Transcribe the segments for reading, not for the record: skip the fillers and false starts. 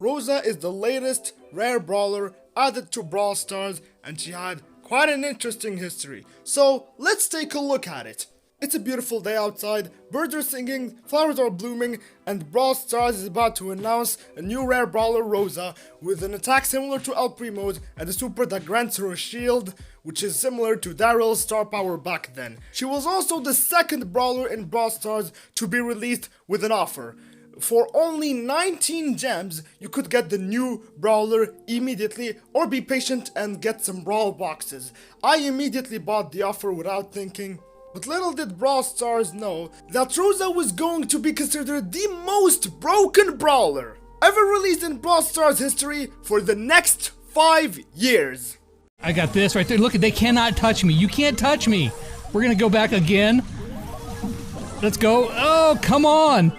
Rosa is the latest rare brawler added to Brawl Stars, and she had quite an interesting history. So let's take a look at it. It's a beautiful day outside, birds are singing, flowers are blooming, and Brawl Stars is about to announce a new rare brawler, Rosa, with an attack similar to El Primo's and a super that grants her a shield, which is similar to Daryl's star power back then. She was also the second brawler in Brawl Stars to be released with an offer. For only 19 gems, you could get the new brawler immediately, or be patient and get some brawl boxes. I immediately bought the offer without thinking. But little did Brawl Stars know that Rosa was going to be considered the most broken brawler ever released in Brawl Stars history for the next 5 years. I got this right there. Look, they cannot touch me. You can't touch me. We're gonna go back again. Let's go. Oh, come on.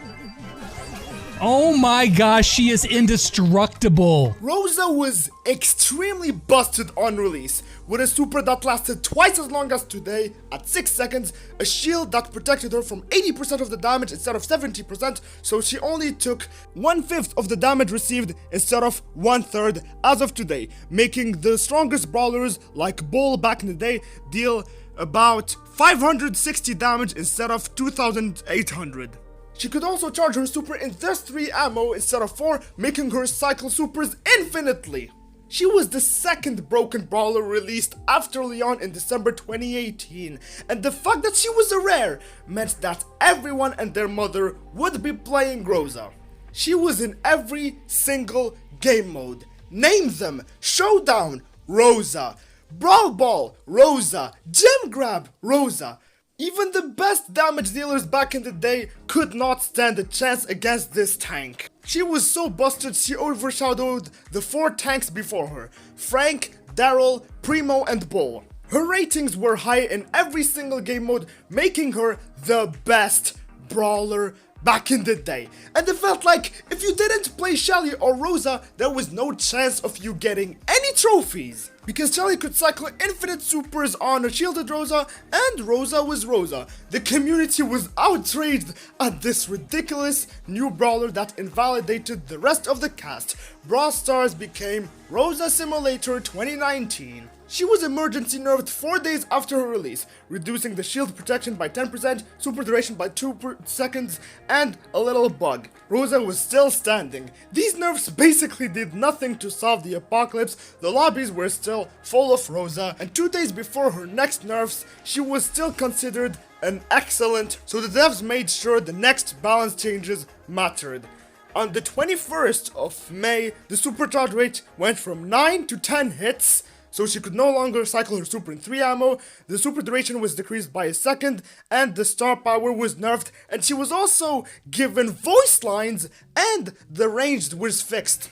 Oh my gosh, she is indestructible. Rosa was extremely busted on release, with a super that lasted twice as long as today at 6 seconds, a shield that protected her from 80% of the damage instead of 70%, so she only took 1/5 of the damage received instead of 1/3 as of today, making the strongest brawlers like Bull back in the day deal about 560 damage instead of 2,800. She could also charge her super in just 3 ammo instead of 4, making her cycle supers infinitely. She was the second broken brawler released after Leon in December 2018, and the fact that she was a rare meant that everyone and their mother would be playing Rosa. She was in every single game mode. Name them: Showdown, Rosa; Brawl Ball, Rosa; Gem Grab, Rosa. Even the best damage dealers back in the day could not stand a chance against this tank. She was so busted she overshadowed the 4 tanks before her: Frank, Daryl, Primo, and Bull. Her ratings were high in every single game mode, making her the best brawler back in the day. And it felt like if you didn't play Shelly or Rosa, there was no chance of you getting any trophies. Because Shelly could cycle infinite supers on a shielded Rosa, and Rosa was Rosa. The community was outraged at this ridiculous new brawler that invalidated the rest of the cast. Brawl Stars became Rosa Simulator 2019. She was emergency nerfed 4 days after her release, reducing the shield protection by 10%, super duration by 2 seconds, and a little bug. Rosa was still standing. These nerfs basically did nothing to solve the apocalypse. The lobbies were still full of Rosa, and 2 days before her next nerfs, she was still considered an excellent, so the devs made sure the next balance changes mattered. On the 21st of May, the supercharge rate went from 9 to 10 hits, so she could no longer cycle her super in 3 ammo, the super duration was decreased by a second, and the star power was nerfed, and she was also given voice lines, and the range was fixed.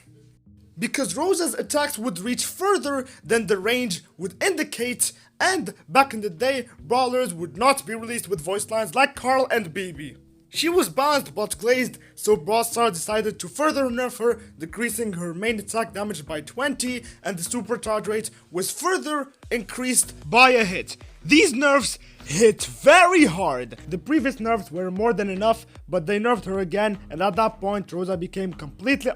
Because Rosa's attacks would reach further than the range would indicate, and back in the day, brawlers would not be released with voice lines like Carl and BB. She was balanced but glazed, so Brawl Stars decided to further nerf her, decreasing her main attack damage by 20, and the supercharge rate was further increased by a hit. These nerfs hit very hard. The previous nerfs were more than enough, but they nerfed her again, and at that point Rosa became completely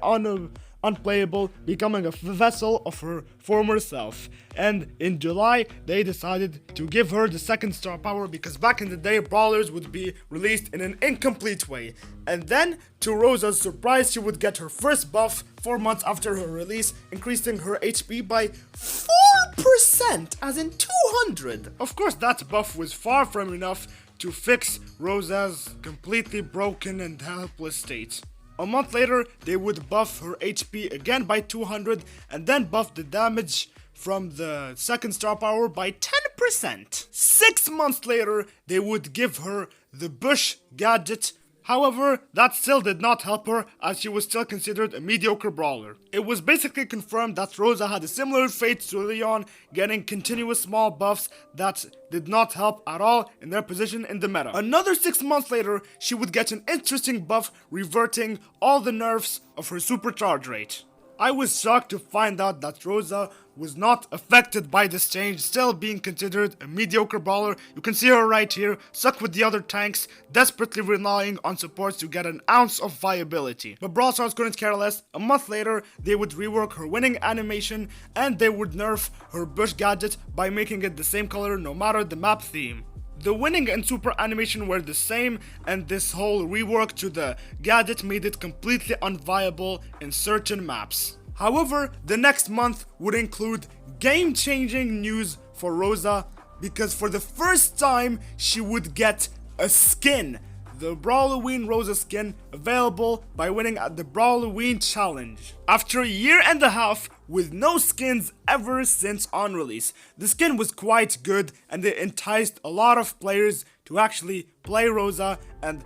unplayable, becoming a vessel of her former self. And in July, they decided to give her the second star power, because back in the day, brawlers would be released in an incomplete way. And then, to Rosa's surprise, she would get her first buff 4 months after her release, increasing her HP by 4%, as in 200. Of course, that buff was far from enough to fix Rosa's completely broken and helpless state. A month later, they would buff her HP again by 200, and then buff the damage from the second star power by 10%. 6 months later, they would give her the Bush gadget. However, that still did not help her, as she was still considered a mediocre brawler. It was basically confirmed that Rosa had a similar fate to Leon, getting continuous small buffs that did not help at all in their position in the meta. Another 6 months later, she would get an interesting buff, reverting all the nerfs of her supercharge rate. I was shocked to find out that Rosa was not affected by this change, still being considered a mediocre brawler. You can see her right here, stuck with the other tanks, desperately relying on supports to get an ounce of viability. But Brawl Stars couldn't care less. A month later, they would rework her winning animation and they would nerf her bush gadget by making it the same color no matter the map theme. The winning and super animation were the same, and this whole rework to the gadget made it completely unviable in certain maps. However, the next month would include game-changing news for Rosa, because for the first time she would get a skin. The Brawloween Rosa skin available by winning at the Brawloween Challenge. After a year and a half with no skins ever since on release, the skin was quite good and it enticed a lot of players to actually play Rosa and,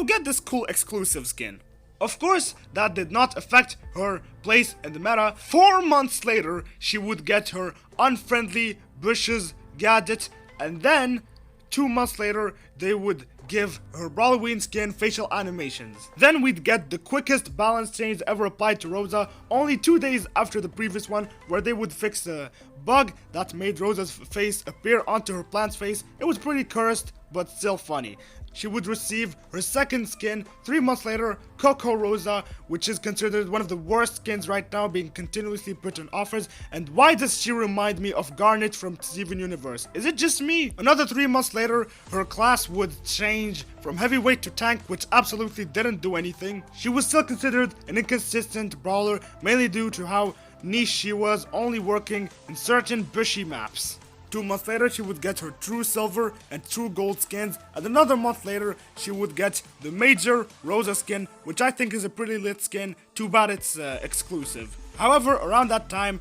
get this cool exclusive skin. Of course, that did not affect her place in the meta. 4 months later, she would get her unfriendly bushes gadget, and then 2 months later, they would give her Brawloween skin facial animations. Then we'd get the quickest balance change ever applied to Rosa, only 2 days after the previous one, where they would fix a bug that made Rosa's face appear onto her plant's face. It was pretty cursed, but still funny. She would receive her second skin 3 months later, Coco Rosa, which is considered one of the worst skins right now, being continuously put on offers. And why does she remind me of Garnet from Steven Universe? Is it just me? Another 3 months later, her class would change from heavyweight to tank, which absolutely didn't do anything. She was still considered an inconsistent brawler, mainly due to how niche she was, only working in certain bushy maps. 2 months later, she would get her true silver and true gold skins, and another month later, she would get the major Rosa skin, which I think is a pretty lit skin. Too bad it's exclusive. However, around that time,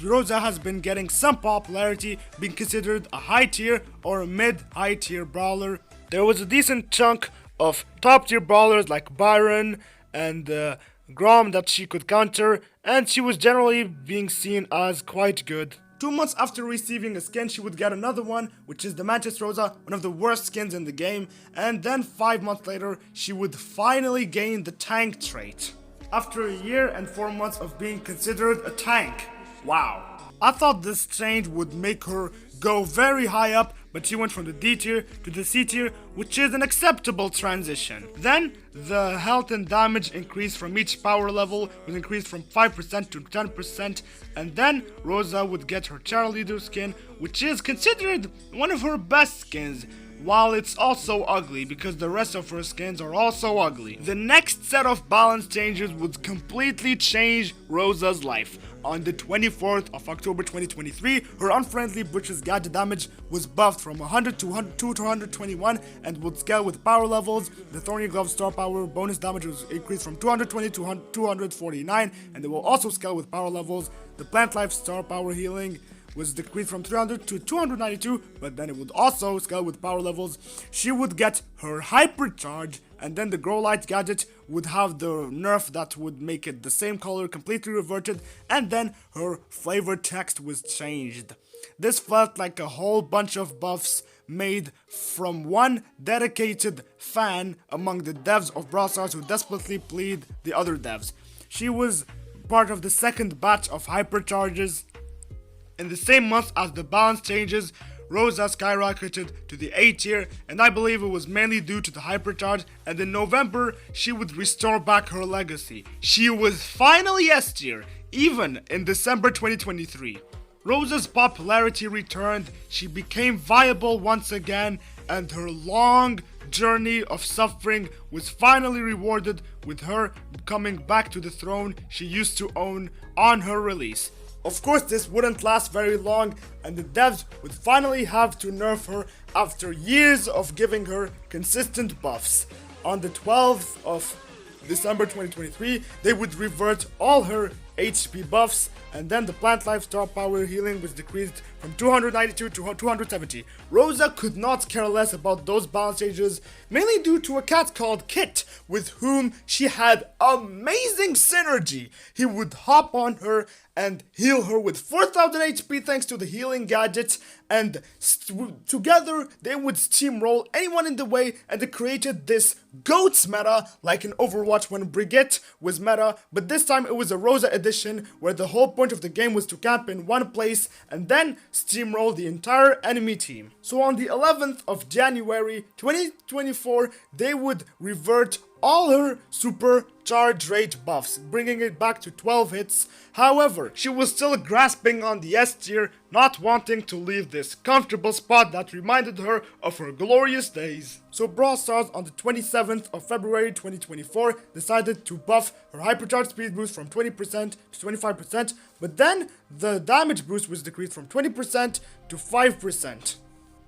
Rosa has been getting some popularity, being considered a high tier or a mid-high tier brawler. There was a decent chunk of top tier brawlers like Byron and Grom that she could counter, and she was generally being seen as quite good. 2 months after receiving a skin, she would get another one, which is the Manchester Rosa, one of the worst skins in the game, and then 5 months later, she would finally gain the tank trait. After a year and 4 months of being considered a tank. Wow. I thought this change would make her go very high up, but she went from the D tier to the C tier, which is an acceptable transition. Then, the health and damage increase from each power level was increased from 5% to 10%, and then Rosa would get her cheerleader skin, which is considered one of her best skins, while it's also ugly because the rest of her skins are also ugly. The next set of balance changes would completely change Rosa's life. On the 24th of October 2023, her unfriendly Butcher's gadget damage was buffed from 100 to 221 and would scale with power levels. The Thorny Glove star power bonus damage was increased from 220 to 249, and it will also scale with power levels. The Plant Life star power healing was decreased from 300 to 292, but then it would also scale with power levels. She would get her hypercharge, and then the Grow Light gadget would have the nerf that would make it the same color completely reverted, and then her flavor text was changed. This felt like a whole bunch of buffs made from one dedicated fan among the devs of Brawl Stars who desperately plead the other devs. She was part of the second batch of hypercharges. In the same month as the balance changes, Rosa skyrocketed to the A tier, and I believe it was mainly due to the hypercharge, and in November, she would restore back her legacy. She was finally S tier, even in December 2023. Rosa's popularity returned, she became viable once again, and her long journey of suffering was finally rewarded with her coming back to the throne she used to own on her release. Of course, this wouldn't last very long, and the devs would finally have to nerf her after years of giving her consistent buffs. On the 12th of December 2023, they would revert all her HP buffs, and then the Plant Life star power healing was decreased from 292 to 270. Rosa could not care less about those balance changes, mainly due to a cat called Kit, with whom she had amazing synergy. He would hop on her and heal her with 4000 HP thanks to the healing gadget, and together they would steamroll anyone in the way, and it created this GOATS meta like in Overwatch when Brigitte was meta, but this time it was a Rosa edition edition, where the whole point of the game was to camp in one place and then steamroll the entire enemy team. So on the 11th of January 2024, they would revert all her super charge rate buffs, bringing it back to 12 hits. However, she was still grasping on the S tier, not wanting to leave this comfortable spot that reminded her of her glorious days. So Brawl Stars on the 27th of February 2024 decided to buff her hypercharge speed boost from 20% to 25%, but then the damage boost was decreased from 20% to 5%.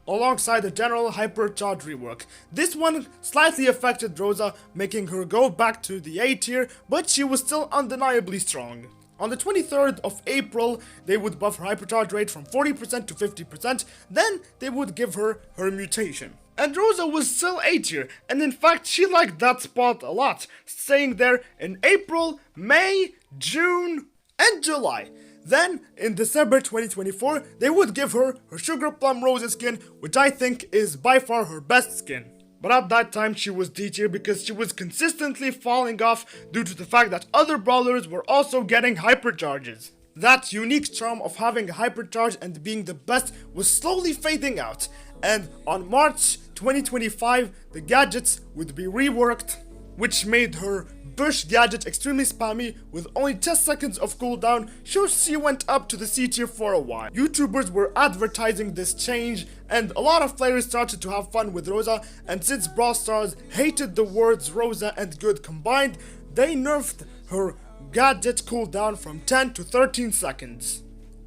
Alongside the general hypercharge rework. This one slightly affected Rosa, making her go back to the A tier, but she was still undeniably strong. On the 23rd of April, they would buff her hypercharge rate from 40% to 50%, then they would give her her mutation. And Rosa was still A tier, and in fact she liked that spot a lot, staying there in April, May, June, and July. Then, in December 2024, they would give her her Sugar Plum Rosa skin, which I think is by far her best skin. But at that time she was D tier because she was consistently falling off due to the fact that other brawlers were also getting hypercharges. That unique charm of having a hypercharge and being the best was slowly fading out, and on March 2025 the gadgets would be reworked, which made her Bush gadget extremely spammy with only 10 seconds of cooldown, so she went up to the C tier for a while. YouTubers were advertising this change and a lot of players started to have fun with Rosa, and since Brawl Stars hated the words Rosa and good combined, they nerfed her gadget cooldown from 10 to 13 seconds.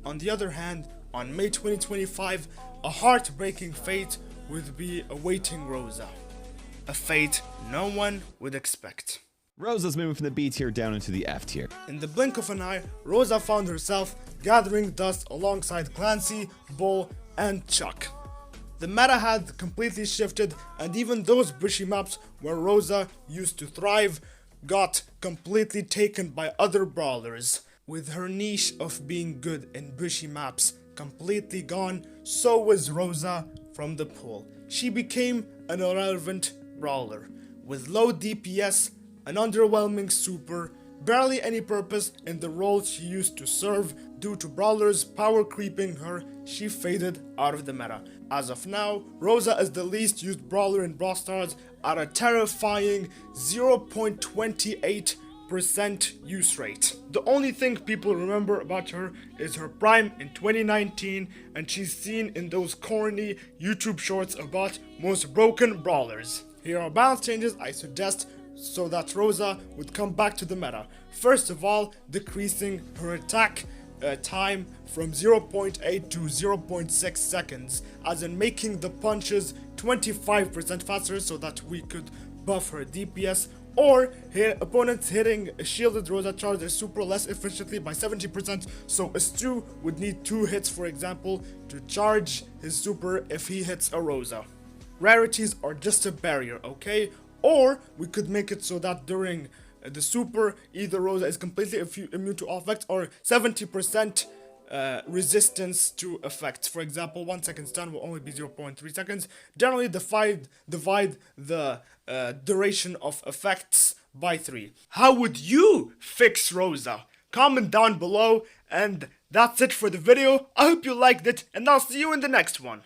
On the other hand, on May 2025, a heartbreaking fate would be awaiting Rosa. A fate no one would expect. Rosa's moving from the B tier down into the F tier. In the blink of an eye, Rosa found herself gathering dust alongside Clancy, Bull, and Chuck. The meta had completely shifted, and even those bushy maps where Rosa used to thrive got completely taken by other brawlers. With her niche of being good in bushy maps completely gone, so was Rosa from the pool. She became an irrelevant brawler, with low DPS, an underwhelming super, barely any purpose in the role she used to serve. Due to brawlers power creeping her, she faded out of the meta. As of now, Rosa is the least used brawler in Brawl Stars at a terrifying 0.28% use rate. The only thing people remember about her is her prime in 2019, and she's seen in those corny YouTube shorts about most broken brawlers. Here are balance changes I suggest so that Rosa would come back to the meta. First of all, decreasing her attack time from 0.8 to 0.6 seconds, as in making the punches 25% faster so that we could buff her DPS, or opponents hitting a shielded Rosa charge their super less efficiently by 70%, so a Stu would need 2 hits, for example, to charge his super if he hits a Rosa. Rarities are just a barrier, okay? Or we could make it so that during the super, either Rosa is completely immune to all effects or 70% resistance to effects. For example, 1 second stun will only be 0.3 seconds. Generally, divide the duration of effects by 3. How would you fix Rosa? Comment down below, and that's it for the video. I hope you liked it, and I'll see you in the next one.